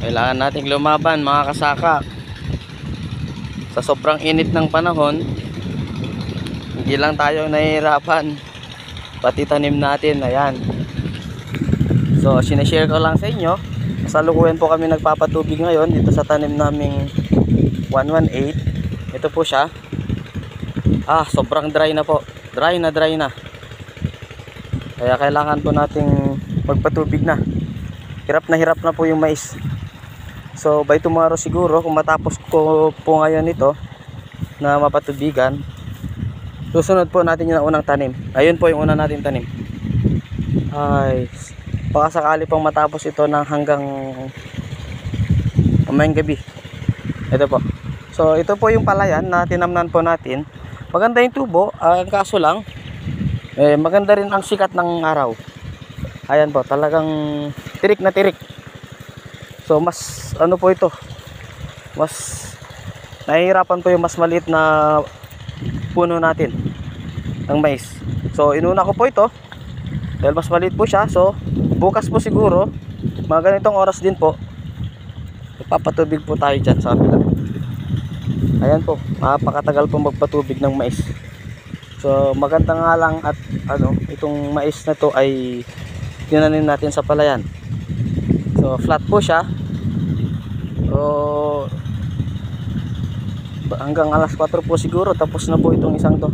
Kailangan nating lumaban mga kasaka. Sa sobrang init ng panahon, hindi lang tayo nahihirapan, pati tanim natin. Ayan. So sinishare ko lang sa inyo. Kasalukuyan po kami nagpapatubig ngayon dito sa tanim naming 118. Ito po siya. Sobrang dry na po. Dry na. Kaya kailangan po nating magpatubig na. Hirap na po yung mais. So by tomorrow siguro, kung matapos ko po ngayon ito na mapatubigan, susunod po natin yung unang tanim. Ayun po yung una natin tanim. Ay, baka sakali pong matapos ito ng hanggang umayang gabi. Ito po. So ito po yung palayan na tinamnan po natin. Maganda yung tubo, kaso lang maganda rin ang sikat ng araw. Ayan po, talagang tirik na tirik. So mas ano po ito, mas nahihirapan po yung mas maliit na puno natin ng mais. So inuna ko po ito dahil mas maliit po siya. So bukas po siguro mga ganitong oras din po ipapatubig po tayo dyan sa kabila. Ayan po, napakatagal po magpatubig ng mais. So maganda nga lang at itong mais na to ay tinanim natin sa palayan. So flat po siya. So hanggang alas 4 po siguro tapos na po itong isang to.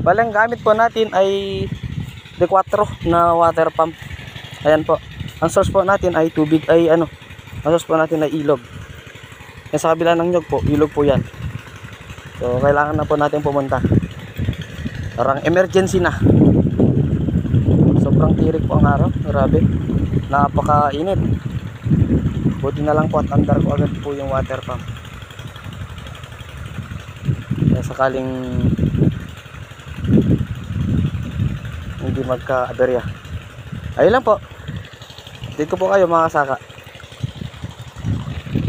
Balang gamit po natin ay D4 na water pump. Ayan po. Ang source po natin ay tubig ay ang source po natin ay ilog. Yan sa kabila ng nyug po, ilog po yan. So kailangan na po natin pumunta. Parang emergency na. Sobrang tirik po ang araw. Grabe. Napakainit. Buti na lang po at andar ko agad po yung water pump. Kaya sakaling hindi magka-aberya. Ayun lang po. Dito po kayo mga kasaka.